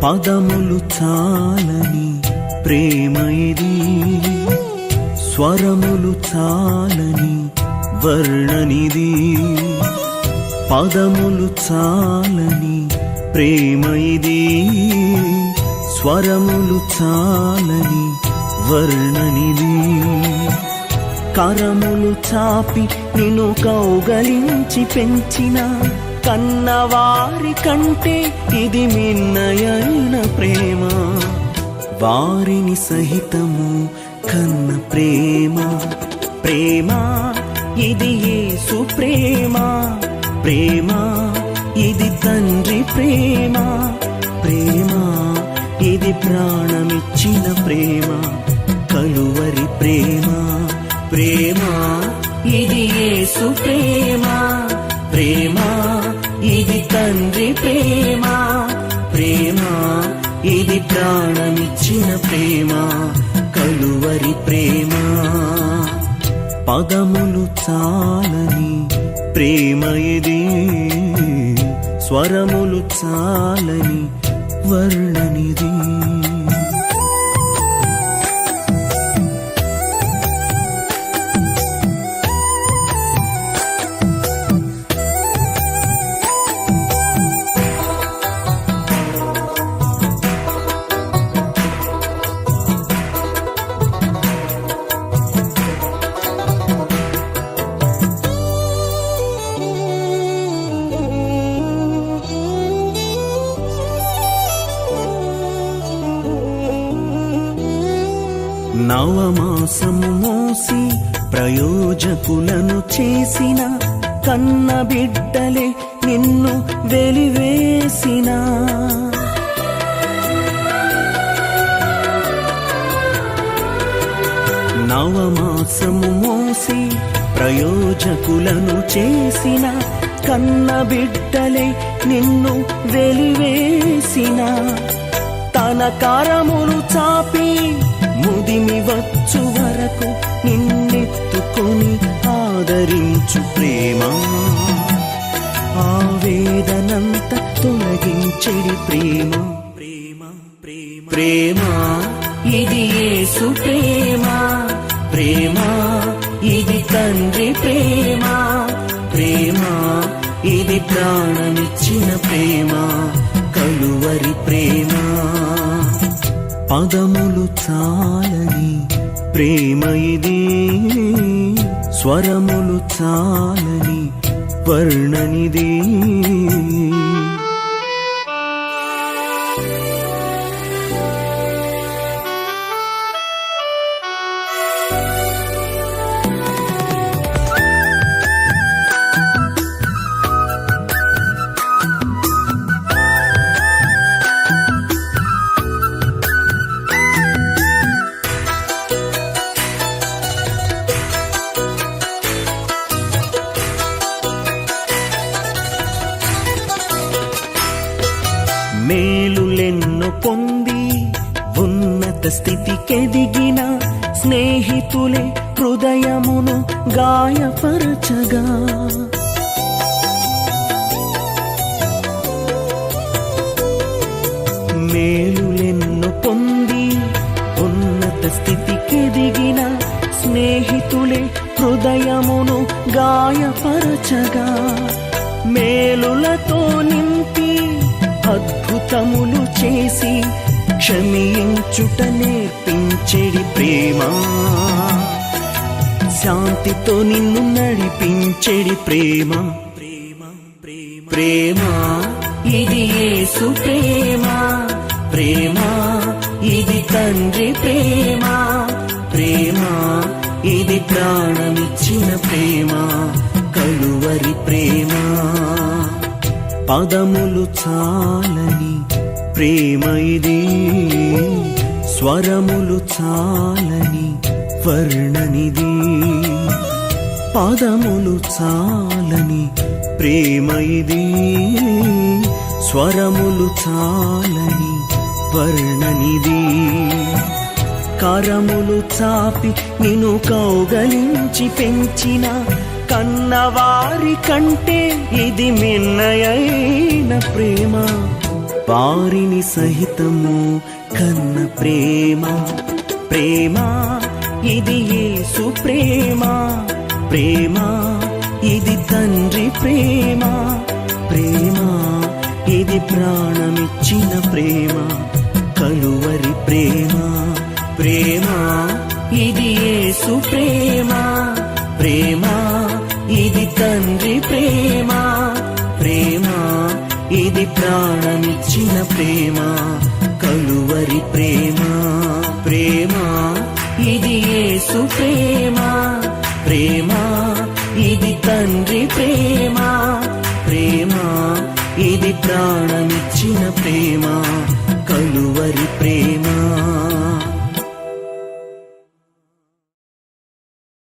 పదములు చాలని ప్రేమ ఇది, స్వరములు చాలని వర్ణనిది. పదములు చాలని ప్రేమ ఇది, స్వరములు చాలని వర్ణనిది. కరములు చాపి నిన్ను కౌగలించి పెంచిన కన్నవారి కంటే ఇది మిన్నయైన ప్రేమ. వారిని సహితము కన్న ప్రేమ. ప్రేమ ఇది యేసు ప్రేమ. ప్రేమ ఇది తండ్రి ప్రేమ. ప్రేమ ఇది ప్రాణమిచ్చిన ప్రేమ, కలువరి ప్రేమ. ప్రేమ ఇది యేసు ప్రేమ. ప్రేమ ఇది తండ్రి ప్రేమ. ప్రేమ ఇది ప్రాణమిచ్చిన ప్రేమ, కలువరి ప్రేమ. పదములు చాలని ప్రేమ ఇది, స్వరములు చాలని వర్ణనిది. నవమాసము మోసి ప్రయోజకులను చేసిన కన్న బిడ్డలే నిన్ను వెలివేసిన. నవమాసము మోసి ప్రయోజకులను చేసిన కన్న బిడ్డలే నిన్ను వెలివేసిన. తన కరములు చాపి ముదిమి వచ్చు వరకు నిన్నెత్తుకొని ఆదరించు ప్రేమ. ఆవేదనంత తొలగించెడి ప్రేమ. ప్రేమ ప్రేమ ప్రేమ ఇది యేసు ప్రేమ. ప్రేమ ఇది తండ్రి ప్రేమ. ప్రేమ ఇది ప్రాణమిచ్చిన ప్రేమ, కలువరి ప్రేమ. పదములు చాలని ప్రేమ ఇది, స్వరములు చాలని వర్ణనిది. మేలులెన్నో పొంది ఉన్నత స్థితికెదిగిన స్నేహితులే హృదయమును గాయపరచగా. మేలులెన్నో పొంది ఉన్నత స్థితికెదిగిన స్నేహితులే హృదయమును గాయపరచగా. మేలులతో నింపి అద్భుతములు చేసి క్షమించుట నేర్పించెడి ప్రేమ. శాంతితో నిన్ను నడిపించెడి ప్రేమ. ప్రేమ ప్రేమ ప్రేమ ఇది యేసు ప్రేమ. ప్రేమ ఇది తండ్రి ప్రేమ. ప్రేమ ఇది ప్రాణమిచ్చిన ప్రేమ, కలువరి ప్రేమ. పదములు చాలని ప్రేమ ఇది, స్వరములు చాలని వర్ణనిది. పదములు చాలని ప్రేమ ఇది, స్వరములు చాలని వర్ణనిది. కరములు చాపి నిన్ను కౌగలించి పెంచిన కన్నవారి కంటే ఇది మిన్నయైన ప్రేమ. వారిని సహితము కన్న ప్రేమ. ప్రేమ ఇది యేసు ప్రేమ. ప్రేమ ఇది తండ్రి ప్రేమ. ప్రేమ ఇది ప్రాణమిచ్చిన ప్రేమ, కలువరి ప్రేమ. ప్రేమ ఇది యేసు ప్రేమ. ప్రేమ ఇది తండ్రి ప్రేమ. ప్రేమ ఇది ప్రాణమిచ్చిన ప్రేమ, కలువరి ప్రేమ. ప్రేమ ఇది యేసు ప్రేమ. ప్రేమ ఇది తండ్రి ప్రేమ. ప్రేమ ఇది ప్రాణమిచ్చిన ప్రేమ, కలువరి ప్రేమ.